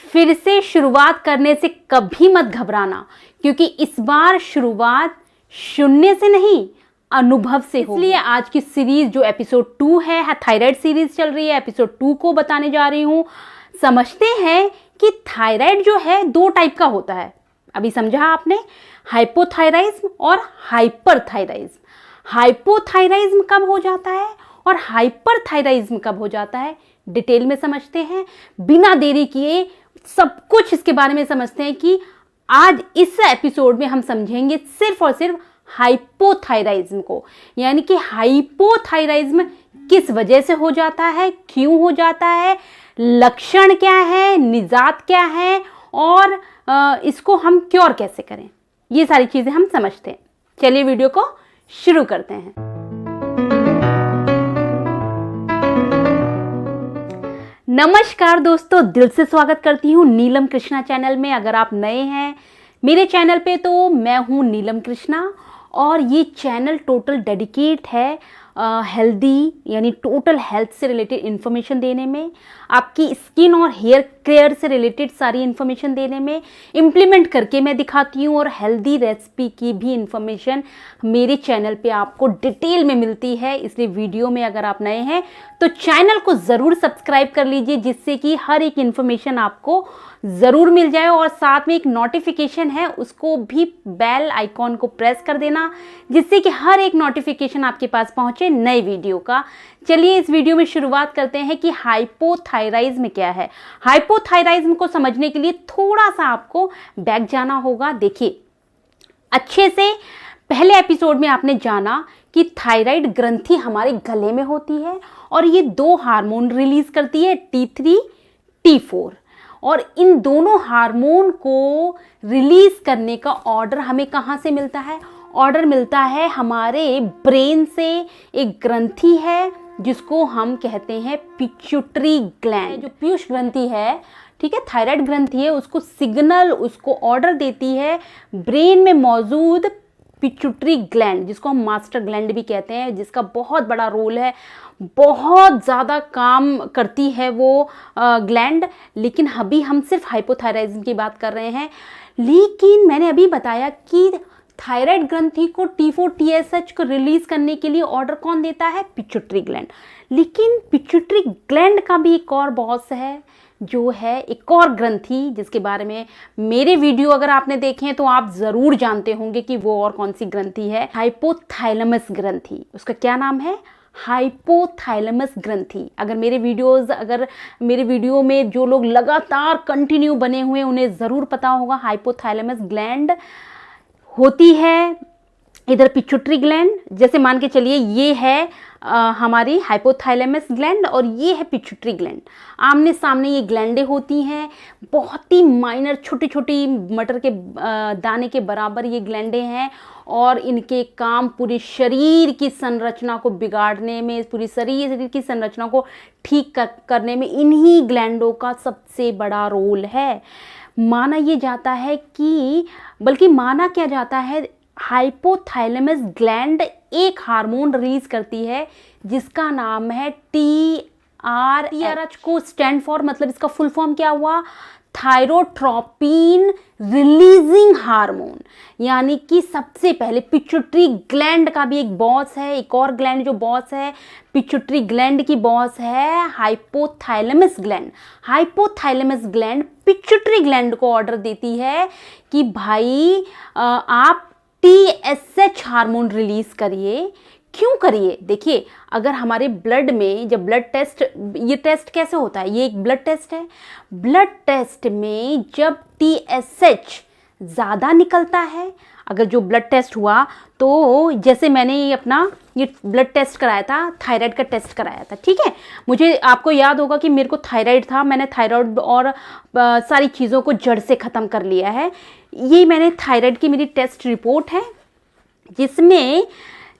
फिर से शुरुआत करने से कभी मत घबराना, क्योंकि इस बार शुरुआत शून्य से नहीं, अनुभव से हो। इसलिए आज की सीरीज जो एपिसोड 2 है, थायराइड सीरीज चल रही है, एपिसोड 2 को बताने जा रही हूँ। समझते हैं कि थायराइड जो है 2 टाइप का होता है। अभी समझा आपने, हाइपोथायराइज्म और हाइपरथायराइज्म। हाइपोथायराइज्म कब हो जाता है और हाइपरथायराइज्म कब हो जाता है, डिटेल में समझते हैं। बिना देरी किए सब कुछ इसके बारे में समझते हैं कि आज इस एपिसोड में हम समझेंगे सिर्फ और सिर्फ हाइपोथायराइज्म को, यानी कि हाइपोथायराइज्म किस वजह से हो जाता है, क्यों हो जाता है, लक्षण क्या है, निजात क्या है और इसको हम क्योर कैसे करें, ये सारी चीजें हम समझते हैं। चलिए वीडियो को शुरू करते हैं। नमस्कार दोस्तों, दिल से स्वागत करती हूँ नीलम कृष्णा चैनल में। अगर आप नए हैं मेरे चैनल पे तो मैं हूँ नीलम कृष्णा और ये चैनल टोटल डेडिकेट है हेल्दी यानी टोटल हेल्थ से रिलेटेड इन्फॉर्मेशन देने में, आपकी स्किन और हेयर केयर से रिलेटेड सारी इन्फॉर्मेशन देने में, इम्प्लीमेंट करके मैं दिखाती हूँ। और हेल्दी रेसिपी की भी इन्फॉर्मेशन मेरे चैनल पे आपको डिटेल में मिलती है। इसलिए वीडियो में अगर आप नए हैं तो चैनल को ज़रूर सब्सक्राइब कर लीजिए, जिससे कि हर एक इन्फॉर्मेशन आपको ज़रूर मिल जाए। और साथ में एक नोटिफिकेशन है, उसको भी बेल आइकॉन को प्रेस कर देना, जिससे कि हर एक नोटिफिकेशन आपके पास पहुंचे नए वीडियो का। चलिए इस वीडियो में शुरुआत करते हैं कि हाइपोथायराइज्म क्या है। हाइपोथायराइज्म को समझने के लिए थोड़ा सा आपको बैक जाना होगा। देखिए अच्छे से, पहले एपिसोड में आपने जाना कि थायराइड ग्रंथि हमारे गले में होती है और ये 2 हार्मोन रिलीज करती है, T3, T4। और इन दोनों हार्मोन को रिलीज करने का ऑर्डर हमें कहाँ से मिलता है? ऑर्डर मिलता है हमारे ब्रेन से। एक ग्रंथि है जिसको हम कहते हैं पिट्यूटरी ग्लैंड। जो पीयूष ग्रंथि है, ठीक है, थायराइड ग्रंथि है, उसको सिग्नल, उसको ऑर्डर देती है ब्रेन में मौजूद पिट्यूटरी ग्लैंड, जिसको हम मास्टर ग्लैंड भी कहते हैं, जिसका बहुत बड़ा रोल है, बहुत ज़्यादा काम करती है वो ग्लैंड। लेकिन अभी हम सिर्फ हाइपोथायराइज्म की बात कर रहे हैं। लेकिन मैंने अभी बताया कि थायराइड ग्रंथि को T4 TSH को रिलीज करने के लिए ऑर्डर कौन देता है? Pituitary gland. लेकिन पिट्यूटरी ग्लैंड का भी एक और बॉस है, जो है एक और ग्रंथि, जिसके बारे में मेरे वीडियो अगर आपने देखे हैं तो आप ज़रूर जानते होंगे कि वो और कौन सी ग्रंथि है। हाइपोथैलेमस ग्रंथि, उसका क्या नाम है? हाइपोथैलेमस ग्रंथि। अगर मेरे वीडियो में जो लोग लगातार कंटिन्यू बने हुए, उन्हें ज़रूर पता होगा हाइपोथैलेमस ग्लैंड होती है इधर पिट्यूटरी ग्लैंड। जैसे मान के चलिए ये है हमारी हाइपोथैलेमस ग्लैंड और ये है पिट्यूटरी ग्लैंड। आमने सामने ये ग्लैंडें होती हैं, बहुत ही माइनर, छोटी छोटी मटर के दाने के बराबर ये ग्लैंडें हैं। और इनके काम पूरे शरीर की संरचना को बिगाड़ने में, पूरी शरीर की संरचना को ठीक करने में इन्हीं ग्लैंडों का सबसे बड़ा रोल है। माना ये जाता है कि, बल्कि माना क्या जाता है, हाइपोथैलेमस ग्लैंड एक हार्मोन रिलीज करती है जिसका नाम है TRH को स्टैंड फॉर, मतलब इसका फुल फॉर्म क्या हुआ? Thyrotropin releasing hormone. यानी कि सबसे पहले पिट्यूटरी ग्लैंड का भी एक बॉस है, एक और ग्लैंड जो बॉस है पिट्यूटरी ग्लैंड की बॉस है hypothalamus gland. Hypothalamus gland pituitary gland को ऑर्डर देती है कि भाई आप TSH हार्मोन रिलीज करिए। क्यों करिए? देखिए, अगर हमारे ब्लड में जब ब्लड टेस्ट, ये टेस्ट कैसे होता है? ये एक ब्लड टेस्ट है। ब्लड टेस्ट में जब TSH ज़्यादा निकलता है, अगर जो ब्लड टेस्ट हुआ, तो जैसे मैंने ये ब्लड टेस्ट कराया था, थायराइड का टेस्ट कराया था, ठीक है, मुझे, आपको याद होगा कि मेरे को थायराइड था, मैंने थायराइड और सारी चीज़ों को जड़ से ख़त्म कर लिया है। ये मैंने थायराइड की मेरी टेस्ट रिपोर्ट है, जिसमें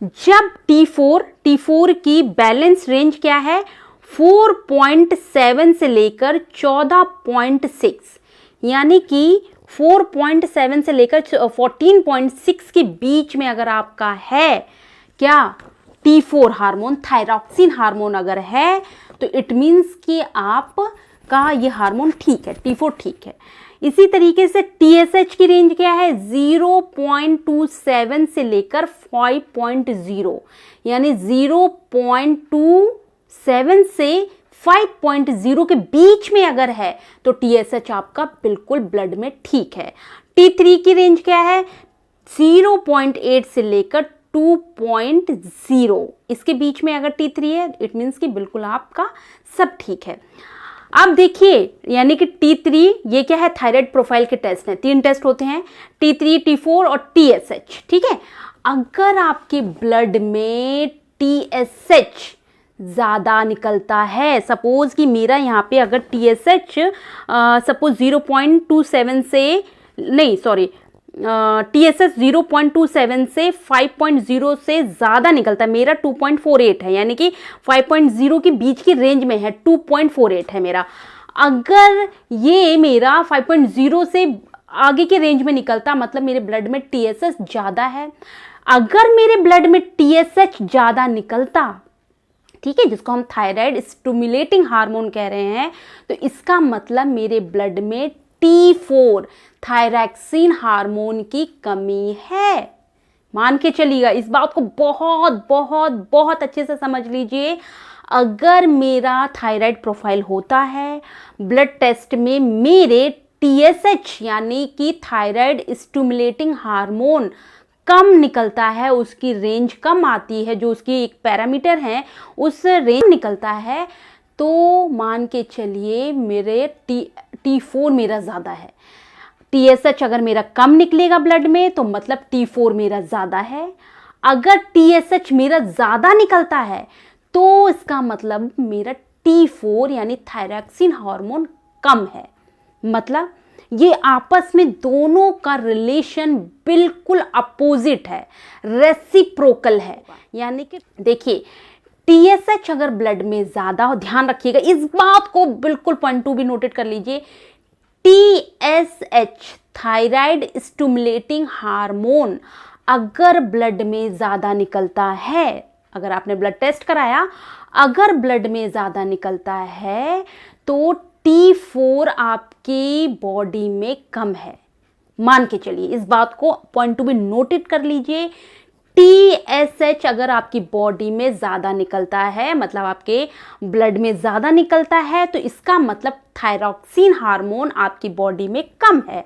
जब T4 की बैलेंस रेंज क्या है? 4.7 से लेकर 14.6, यानी कि 4.7 से लेकर 14.6 के बीच में अगर आपका है क्या T4 हार्मोन, थायरॉक्सिन हार्मोन अगर है, तो इट मीन्स कि आप आपका ये हार्मोन ठीक है, T4 ठीक है। इसी तरीके से TSH की रेंज क्या है, 0.27 से लेकर 5.0, यानी 0.27 से 5.0 के बीच में अगर है तो TSH आपका बिल्कुल ब्लड में ठीक है। T3 की रेंज क्या है, 0.8 से लेकर 2.0, इसके बीच में अगर T3 है इट मीन्स कि बिल्कुल आपका सब ठीक है। अब देखिए, यानी कि T3 ये क्या है, थायराइड प्रोफाइल के टेस्ट हैं, 3 टेस्ट होते हैं, T3, T4 और TSH, ठीक है। अगर आपके ब्लड में TSH ज़्यादा निकलता है, सपोज कि मेरा यहाँ पे अगर TSH सपोज 0.27 से नहीं सॉरी TSH 0.27 से 5.0 से ज़्यादा निकलता है, मेरा 2.48 है, यानी कि 5.0 के बीच की रेंज में है, 2.48 है मेरा। अगर ये मेरा 5.0 से आगे के रेंज में निकलता, मतलब मेरे ब्लड में TSH ज़्यादा है। अगर मेरे ब्लड में TSH ज़्यादा निकलता, ठीक है, जिसको हम थायराइड स्टिमुलेटिंग हार्मोन कह रहे हैं, तो इसका मतलब मेरे ब्लड में T4 थायरॉक्सिन हार्मोन की कमी है। मान के चलिएगा, इस बात को बहुत बहुत बहुत अच्छे से समझ लीजिए। अगर मेरा थायराइड प्रोफाइल होता है, ब्लड टेस्ट में मेरे TSH यानी कि थायराइड स्टिमुलेटिंग हार्मोन कम निकलता है, उसकी रेंज कम आती है, जो उसकी एक पैरामीटर है उस रेंज निकलता है, तो मान के चलिए मेरे T4 मेरा ज़्यादा है। TSH अगर मेरा कम निकलेगा ब्लड में तो मतलब T4 मेरा ज़्यादा है। अगर TSH मेरा ज़्यादा निकलता है तो इसका मतलब मेरा T4 यानी थायरॉक्सिन हार्मोन कम है। मतलब ये आपस में दोनों का रिलेशन बिल्कुल अपोजिट है, रेसिप्रोकल है। यानी कि देखिए, TSH अगर ब्लड में ज़्यादा हो, ध्यान रखिएगा इस बात को, बिल्कुल पॉइंट 2 भी नोटेट कर लीजिए, TSH थायराइड स्टिमुलेटिंग हार्मोन अगर ब्लड में ज़्यादा निकलता है, अगर आपने ब्लड टेस्ट कराया, अगर ब्लड में ज़्यादा निकलता है तो T4 आपकी बॉडी में कम है। मान के चलिए, इस बात को पॉइंट 2 भी नोटेट कर लीजिए। TSH अगर आपकी बॉडी में ज़्यादा निकलता है, मतलब आपके ब्लड में ज़्यादा निकलता है, तो इसका मतलब थायरॉक्सिन हार्मोन आपकी बॉडी में कम है।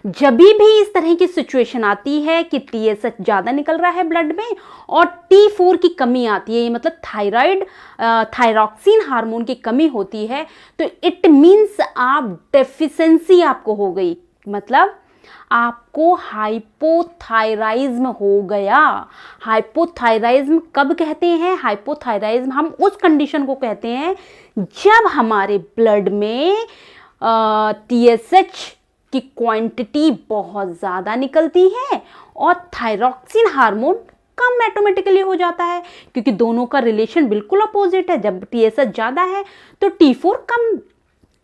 जब भी इस तरह की सिचुएशन आती है कि TSH ज़्यादा निकल रहा है ब्लड में और T4 की कमी आती है, ये मतलब थायरॉक्सिन हार्मोन की कमी होती है, तो इट मीन्स आप डेफिशिएंसी आपको हो गई, मतलब आपको हाइपोथायराइज्म हो गया। हाइपोथायराइज्म कब कहते हैं? हाइपोथायराइज्म हम उस कंडीशन को कहते हैं जब हमारे ब्लड में TSH की क्वांटिटी बहुत ज़्यादा निकलती है और थायरॉक्सिन हार्मोन कम ऑटोमेटिकली हो जाता है, क्योंकि दोनों का रिलेशन बिल्कुल अपोजिट है। जब TSH ज़्यादा है तो T4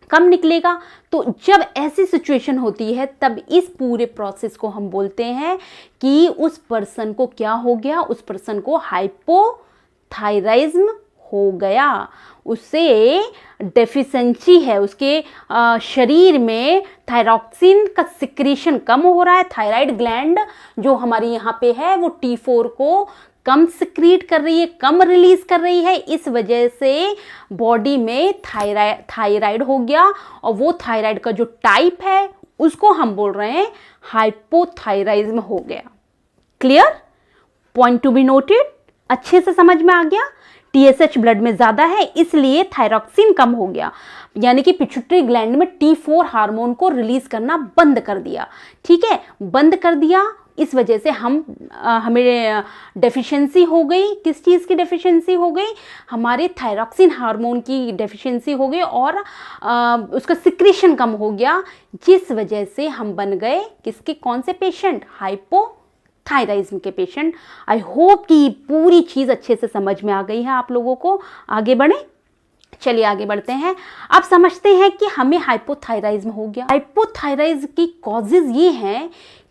कम निकलेगा। तो जब ऐसी सिचुएशन होती है तब इस पूरे प्रोसेस को हम बोलते हैं कि उस पर्सन को क्या हो गया, उस पर्सन को हाइपोथायराइज्म हो गया, उससे डेफिशिएंसी है, उसके शरीर में थायरॉक्सिन का सिक्रीशन कम हो रहा है। थायराइड ग्लैंड जो हमारी यहाँ पे है वो T4 को कम सिक्रीट कर रही है, कम रिलीज कर रही है, इस वजह से बॉडी में थायराइड हो गया और वो थायराइड का जो टाइप है उसको हम बोल रहे हैं हाइपोथायराइज्म हो गया। Clear? Point to be noted, अच्छे से समझ में आ गया। TSH ब्लड में ज़्यादा है इसलिए थायरॉक्सिन कम हो गया, यानी कि पिट्यूटरी ग्लैंड में T4 हार्मोन को रिलीज करना बंद कर दिया। ठीक है, बंद कर दिया, इस वजह से हमें डेफिशिएंसी हो गई। किस चीज़ की डेफिशिएंसी हो गई? हमारे थायरॉक्सिन हार्मोन की डेफिशिएंसी हो गई और उसका सिक्रीशन कम हो गया, जिस वजह से हम बन गए किसके, कौन से पेशेंट? हाइपोथायराइज्म के पेशेंट। आई होप कि पूरी चीज़ अच्छे से समझ में आ गई है आप लोगों को। आगे बढ़े, चलिए आगे बढ़ते हैं। अब समझते हैं कि हमें हाइपोथायराइज्म हो गया। हाइपोथायराइज्म की कॉजेज ये हैं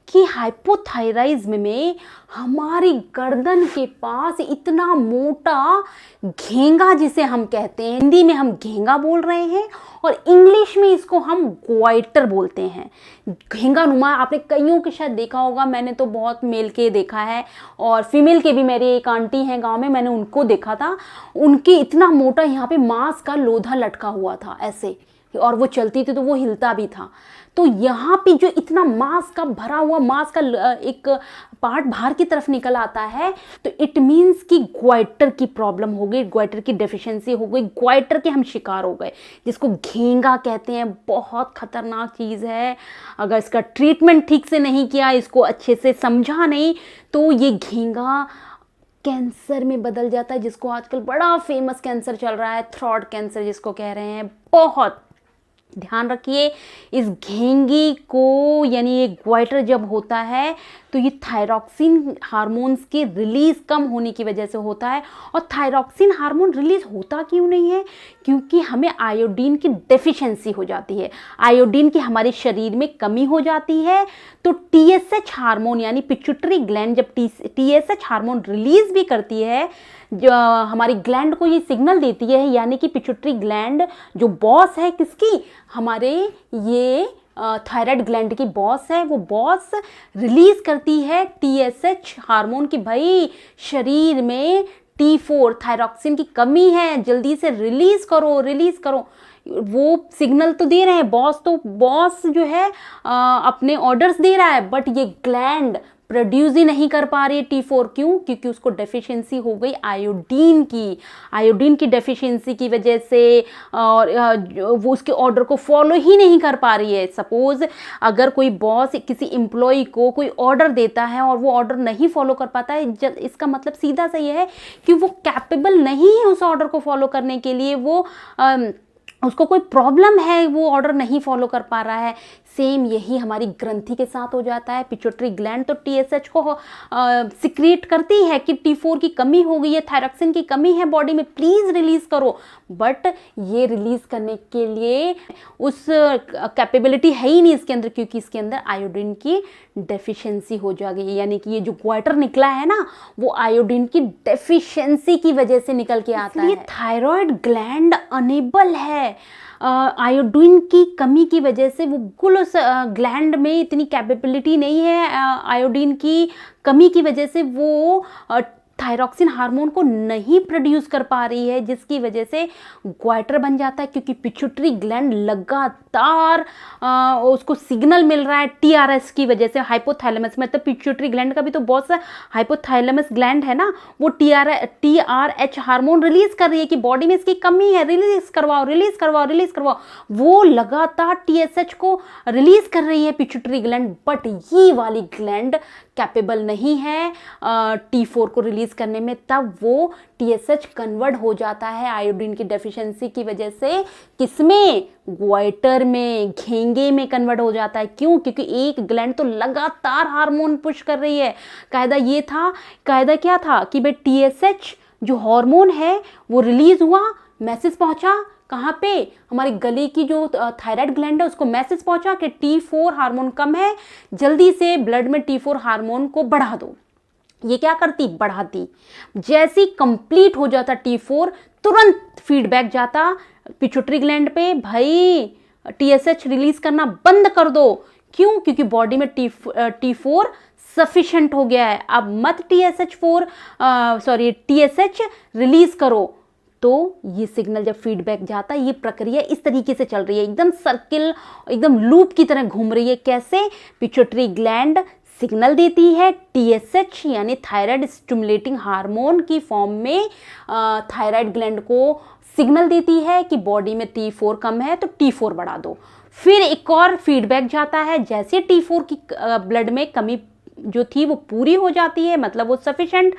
कि हाइपोथायराइज्म में हमारी गर्दन के पास इतना मोटा घेंगा, जिसे हम कहते हैं, हिंदी में हम घेंगा बोल रहे हैं और इंग्लिश में इसको हम ग्वाइटर बोलते हैं। घेंगा नुमा आपने कईयों के शायद देखा होगा, मैंने तो बहुत मेल के देखा है और फीमेल के भी, मेरी एक आंटी हैं गांव में, मैंने उनको देखा था। उनके इतना मोटा यहाँ पे मांस का लोधा लटका हुआ था ऐसे, और वो चलती थी तो वो हिलता भी था। तो यहाँ पे जो इतना मांस का भरा हुआ, मांस का एक पार्ट बाहर की तरफ निकल आता है, तो इट मीन्स कि ग्वाइटर की प्रॉब्लम हो गई, ग्वाइटर की डेफिशिएंसी हो गई, ग्वाइटर के हम शिकार हो गए, जिसको घेंगा कहते हैं। बहुत खतरनाक चीज़ है। अगर इसका ट्रीटमेंट ठीक से नहीं किया, इसको अच्छे से समझा नहीं, तो ये घेंगा कैंसर में बदल जाता है, जिसको आजकल बड़ा फेमस कैंसर चल रहा है, थ्रोट कैंसर जिसको कह रहे हैं। बहुत ध्यान रखिए इस घेंगी को, यानी ये ग्वाइटर जब होता है तो ये थायरॉक्सिन हार्मोन्स के रिलीज कम होने की वजह से होता है। और थायरॉक्सिन हार्मोन रिलीज होता क्यों नहीं है? क्योंकि हमें आयोडीन की डेफिशिएंसी हो जाती है, आयोडीन की हमारे शरीर में कमी हो जाती है। तो टीएसएच हार्मोन यानी पिट्यूटरी ग्लैंड जब टीएसएच हार्मोन रिलीज भी करती है, जो हमारी ग्लैंड को ये सिग्नल देती है, यानी कि पिट्यूटरी ग्लैंड जो बॉस है किसकी, हमारे ये थायराइड ग्लैंड की बॉस है, वो बॉस रिलीज करती है टीएसएच हार्मोन की, भाई शरीर में T4 थायरॉक्सिन की कमी है, जल्दी से रिलीज करो रिलीज करो। वो सिग्नल तो दे रहे हैं बॉस, तो बॉस जो है अपने ऑर्डर्स दे रहा है, बट ये ग्लैंड प्रोड्यूस ही नहीं कर पा रही है T4। क्यों? क्योंकि उसको डेफिशिएंसी हो गई आयोडीन की। आयोडीन की डेफिशिएंसी की वजह से और वो उसके ऑर्डर को फॉलो ही नहीं कर पा रही है। सपोज अगर कोई बॉस किसी एम्प्लॉय को कोई ऑर्डर देता है और वो ऑर्डर नहीं फॉलो कर पाता है, इसका मतलब सीधा सा ये है कि वो कैपेबल नहीं है उस ऑर्डर को फॉलो करने के लिए, वो उसको कोई प्रॉब्लम है, वो ऑर्डर नहीं फॉलो कर पा रहा है। सेम यही हमारी ग्रंथि के साथ हो जाता है। पिट्यूटरी ग्लैंड तो टीएसएच को सिक्रिएट करती है कि T4 की कमी हो गई है, थायरॉक्सिन की कमी है बॉडी में, प्लीज रिलीज करो, बट ये रिलीज करने के लिए उस कैपेबिलिटी है ही नहीं इसके अंदर, क्योंकि इसके अंदर आयोडीन की डेफिशिएंसी हो जाएगी। यानी कि ये जो ग्वाइटर निकला है ना, वो आयोडीन की डेफिशिएंसी की वजह से निकल के आता है। थायराइड ग्लैंड अनेबल है, आयोडीन की कमी की वजह से वो बिल्कुल उस ग्लैंड में इतनी कैपेबिलिटी नहीं है, आयोडीन की कमी की वजह से वो थायरॉक्सिन हार्मोन को नहीं प्रोड्यूस कर पा रही है, जिसकी वजह से ग्वाइटर बन जाता है। क्योंकि पिट्यूटरी ग्लैंड लगातार उसको सिग्नल मिल रहा है टीआरएस की वजह से, हाइपोथैलेमस, मतलब पिट्यूटरी ग्लैंड का भी तो बहुत सा हाइपोथैलेमस ग्लैंड है ना, वो टीआरएच हार्मोन रिलीज कर रही है कि बॉडी में इसकी कमी है, रिलीज करवाओ रिलीज करवाओ रिलीज करवाओ। वो लगातार टीएसएच को रिलीज कर रही है पिट्यूटरी ग्लैंड, बट ये वाली ग्लैंड कैपेबल नहीं है T4 को रिलीज करने में। तब वो टीएसएच कन्वर्ट हो जाता है आयोडीन की डेफिशिएंसी की वजह से, किसमें? ग्वाइटर में, घेंगे में कन्वर्ट हो जाता है। क्यों? क्योंकि एक ग्लैंड तो लगातार हार्मोन पुश कर रही है। कायदा क्या था कि भाई टीएसएच जो हार्मोन है वो रिलीज हुआ, मैसेज पहुंचा कहाँ पे, हमारी गले की जो थायराइड ग्लैंड है उसको मैसेज पहुंचा कि T4 हार्मोन कम है, जल्दी से ब्लड में T4 हार्मोन को बढ़ा दो। ये क्या करती? बढ़ाती। जैसे कंप्लीट हो जाता T4, तुरंत फीडबैक जाता पिट्यूटरी ग्लैंड पे, भाई टीएसएच रिलीज करना बंद कर दो। क्यों? क्योंकि बॉडी में T4 सफिशिएंट हो गया है, अब मत टीएसएच रिलीज करो। तो ये सिग्नल जब फीडबैक जाता है, ये प्रक्रिया इस तरीके से चल रही है, एकदम सर्किल, एकदम लूप की तरह घूम रही है। कैसे? पिट्यूटरी ग्लैंड सिग्नल देती है टीएसएच यानी थायराइड स्टिमुलेटिंग हार्मोन की फॉर्म में, थायराइड ग्लैंड को सिग्नल देती है कि बॉडी में T4 कम है तो T4 बढ़ा दो। फिर एक और फीडबैक जाता है, जैसे T4 की ब्लड में कमी जो थी वो पूरी हो जाती है, मतलब वो सफिशिएंट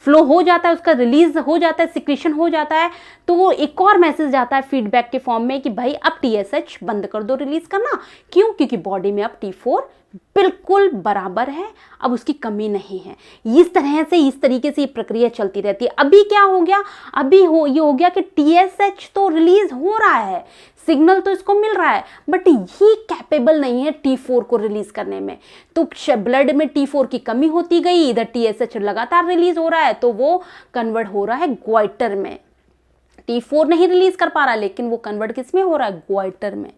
फ्लो हो जाता है, उसका रिलीज हो जाता है, सिक्रीशन हो जाता है, तो वो एक और मैसेज जाता है फीडबैक के फॉर्म में कि भाई अब टीएसएच बंद कर दो रिलीज करना। क्यों? क्योंकि बॉडी में अब T4 बिल्कुल बराबर है, अब उसकी कमी नहीं है। इस तरीके से ये प्रक्रिया चलती रहती है। अभी क्या हो गया? ये हो गया कि टीएसएच तो रिलीज हो रहा है, सिग्नल तो इसको मिल रहा है, बट ये कैपेबल नहीं है T4 को रिलीज करने में। तो ब्लड में T4 की कमी होती गई, इधर TSH लगातार रिलीज हो रहा है, तो वो कन्वर्ट हो रहा है ग्वाइटर में। T4 नहीं रिलीज कर पा रहा, लेकिन वो कन्वर्ट किस में हो रहा है, ग्वाइटर में,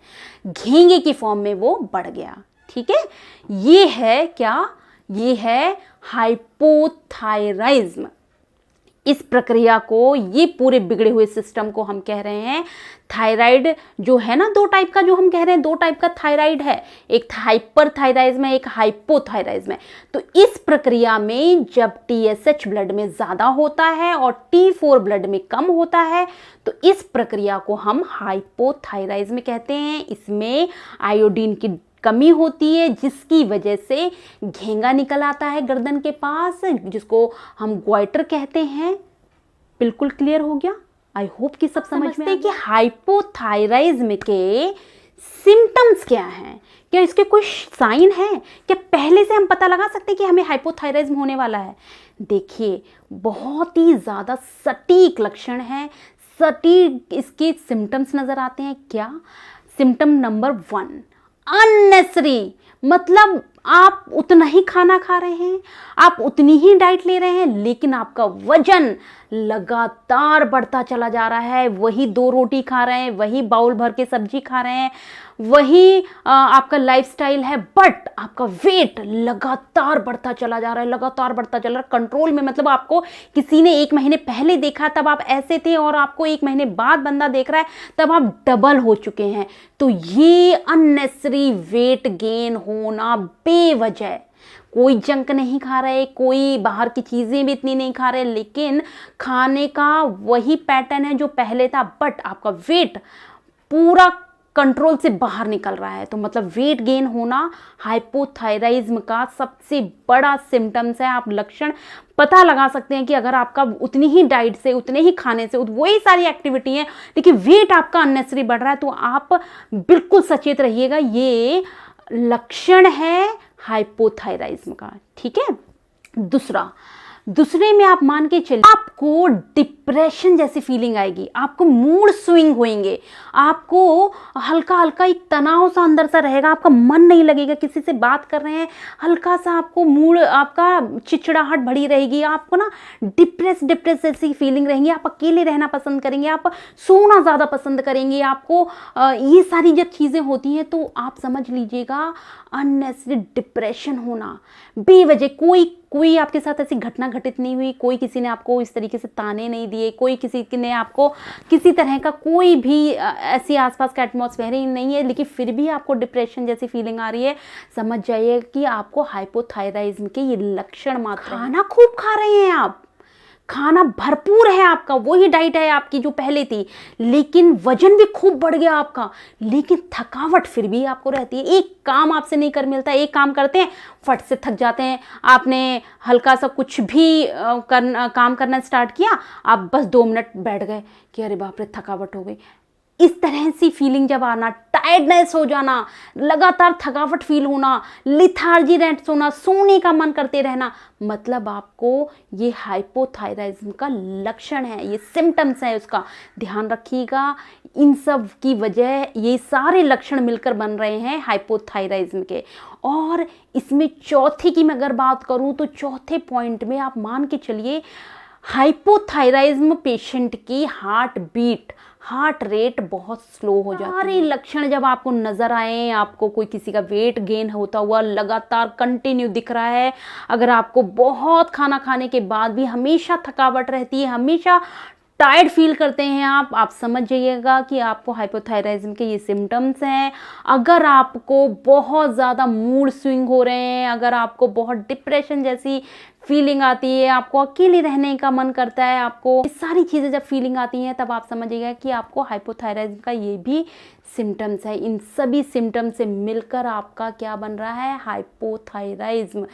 घेंगे की फॉर्म में वो बढ़ गया। ठीक है, ये है क्या, ये है हाइपोथायराइज्म। इस प्रक्रिया को, ये पूरे बिगड़े हुए सिस्टम को हम कह रहे हैं थायराइड। जो है ना, दो टाइप का, जो हम कह रहे हैं दो टाइप का थायराइड है, एक हाइपरथायराइज्म है, एक हाइपोथायराइज्म है। तो इस प्रक्रिया में जब TSH ब्लड में ज्यादा होता है और T4 ब्लड में कम होता है, तो इस प्रक्रिया को हम हाइपोथायराइज्म कहते हैं। इसमें आयोडीन की कमी होती है, जिसकी वजह से घेंगा निकल आता है गर्दन के पास, जिसको हम ग्वाइटर कहते हैं। बिल्कुल क्लियर हो गया? आई होप कि सब समझते हैं कि हाइपोथायराइज्म के सिम्टम्स क्या हैं, क्या इसके कोई साइन है, क्या पहले से हम पता लगा सकते हैं कि हमें हाइपोथायराइज्म होने वाला है। देखिए, बहुत ही ज़्यादा सटीक लक्षण है, सटीक इसके सिम्टम्स नज़र आते हैं। क्या? सिम्टम नंबर 1, अननेसेसरी, मतलब आप उतना ही खाना खा रहे हैं, आप उतनी ही डाइट ले रहे हैं, लेकिन आपका वजन लगातार बढ़ता चला जा रहा है। वही 2 रोटी खा रहे हैं, वही बाउल भर के सब्जी खा रहे हैं, वही आपका लाइफस्टाइल है, बट आपका वेट लगातार बढ़ता चला जा रहा है, लगातार बढ़ता चल रहा है, कंट्रोल में। मतलब आपको किसी ने 1 महीने पहले देखा तब आप ऐसे थे, और आपको 1 महीने बाद बंदा देख रहा है तब आप डबल हो चुके हैं। तो ये अननेसेसरी वेट गेन होना बेवजह, कोई जंक नहीं खा रहे, कोई बाहर की चीज़ें भी इतनी नहीं खा रहे, लेकिन खाने का वही पैटर्न है जो पहले था, बट आपका वेट पूरा कंट्रोल से बाहर निकल रहा है। तो मतलब वेट गेन होना हाइपोथायराइज्म का सबसे बड़ा सिम्टम्स है। आप लक्षण पता लगा सकते हैं कि अगर आपका उतनी ही डाइट से, उतने ही खाने से, वही सारी एक्टिविटी है, लेकिन वेट आपका अननेसेसरी बढ़ रहा है, तो आप बिल्कुल सचेत रहिएगा, ये लक्षण है हाइपोथायराइज्म का। ठीक है। दूसरे में आप मान के चलिए, आपको डिप्रेशन जैसी फीलिंग आएगी, आपको मूड स्विंग होंगे, आपको हल्का हल्का एक तनाव सा अंदर सा रहेगा, आपका मन नहीं लगेगा, किसी से बात कर रहे हैं हल्का सा आपको मूड, आपका चिड़चिड़ाहट बढ़ी रहेगी, आपको ना डिप्रेस जैसी फीलिंग रहेंगी, आप अकेले रहना पसंद करेंगे, आप सोना ज़्यादा पसंद करेंगे, आपको ये सारी जब चीज़ें होती हैं तो आप समझ लीजिएगा अननेसेसरी डिप्रेशन होना बेवजह। कोई आपके साथ ऐसी घटना घटित नहीं हुई, कोई किसी ने आपको इस तरीके से ताने नहीं दिए, कोई किसी ने आपको किसी तरह का कोई भी ऐसी आसपास का एटमॉस्फेयर ही नहीं है, लेकिन फिर भी आपको डिप्रेशन जैसी फीलिंग आ रही है, समझ जाइए कि आपको हाइपोथायराइज्म के ये लक्षण मात्र हैं। खाना खूब खा रहे हैं आप, खाना भरपूर है आपका, वही डाइट है आपकी जो पहले थी, लेकिन वजन भी खूब बढ़ गया आपका, लेकिन थकावट फिर भी आपको रहती है। एक काम आपसे नहीं कर मिलता, एक काम करते हैं फट से थक जाते हैं, आपने हल्का सा कुछ भी काम करना स्टार्ट किया, आप बस 2 मिनट बैठ गए कि अरे बाप रे थकावट हो गई। इस तरह सी फीलिंग जब आना, टायर्डनेस हो जाना, लगातार थकावट फील होना, लिथार्जी रहना, सोने का मन करते रहना, मतलब आपको ये हाइपोथायराइज्म का लक्षण है, ये सिम्टम्स है उसका। ध्यान रखिएगा, इन सब की वजह ये सारे लक्षण मिलकर बन रहे हैं हाइपोथायराइज्म के। और इसमें चौथे की मैं अगर बात करूं तो चौथे पॉइंट में आप मान के चलिए, हाइपोथायराइज्म पेशेंट की हार्ट रेट बहुत स्लो हो जाती है। सारे लक्षण जब आपको नजर आए, आपको कोई किसी का वेट गेन होता हुआ लगातार कंटिन्यू दिख रहा है, अगर आपको बहुत खाना खाने के बाद भी हमेशा थकावट रहती है, हमेशा टायर्ड फील करते हैं आप समझ जाइएगा कि आपको हाइपोथायराइज्म के ये सिम्टम्स हैं। अगर आपको बहुत ज़्यादा मूड स्विंग हो रहे हैं, अगर आपको बहुत डिप्रेशन जैसी फीलिंग आती है, आपको अकेले रहने का मन करता है, आपको ये सारी चीज़ें जब फीलिंग आती हैं, तब आप समझिएगा कि आपको हाइपोथायराइज्म का ये भी सिम्टम्स है। इन सभी सिम्टम्स से मिलकर आपका क्या बन रहा है, हाइपोथायराइज्म।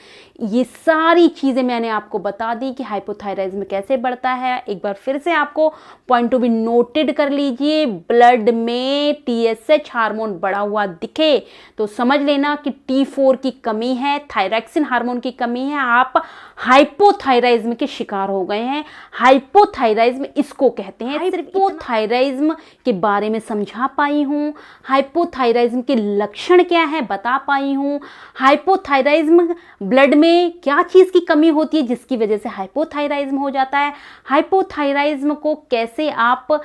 ये सारी चीज़ें मैंने आपको बता दी कि हाइपोथायराइज्म कैसे बढ़ता है। एक बार फिर से आपको पॉइंट टू बी नोटेड कर लीजिए। ब्लड में TSH हार्मोन बढ़ा हुआ दिखे तो समझ लेना कि T4 की कमी है, थायरॉक्सिन हार्मोन की कमी है, आप हाइपोथायराइज्म के शिकार हो गए हैं। हाइपोथायराइज्म इसको कहते हैं। हाइपोथायराइज्म के बारे में समझा पाई हूँ। हूँ, हाइपोथायराइज्म के लक्षण क्या है बता पाई हूँ, हाइपोथायराइज्म ब्लड में क्या चीज़ की कमी होती है जिसकी वजह से हाइपोथायराइज्म हो जाता है, हाइपोथायराइज्म को कैसे आप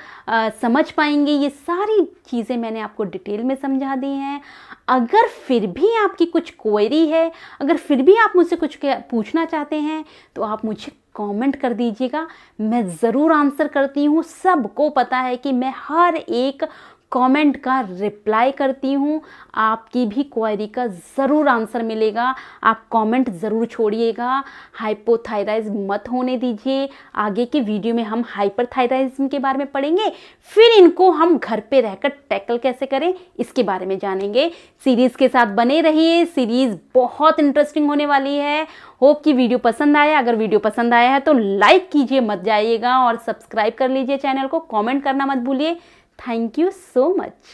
समझ पाएंगे, ये सारी चीज़ें मैंने आपको डिटेल में समझा दी हैं। अगर फिर भी आपकी कुछ क्वेरी है, अगर फिर भी आप मुझसे कुछ पूछना चाहते हैं तो आप मुझे कमेंट कर दीजिएगा, मैं ज़रूर आंसर करती हूँ। सबको पता है कि मैं हर एक कमेंट का रिप्लाई करती हूँ, आपकी भी क्वेरी का ज़रूर आंसर मिलेगा। आप कमेंट ज़रूर छोड़िएगा, हाइपोथायराइज्म मत होने दीजिए। आगे के वीडियो में हम हाइपरथायराइज्म के बारे में पढ़ेंगे, फिर इनको हम घर पे रहकर टैकल कैसे करें इसके बारे में जानेंगे। सीरीज़ के साथ बने रहिए, सीरीज़ बहुत इंटरेस्टिंग होने वाली है। होप कि वीडियो पसंद आया। अगर वीडियो पसंद आया है तो लाइक कीजिए मत जाइएगा और सब्सक्राइब कर लीजिए चैनल को, कमेंट करना मत भूलिए। Thank you so much.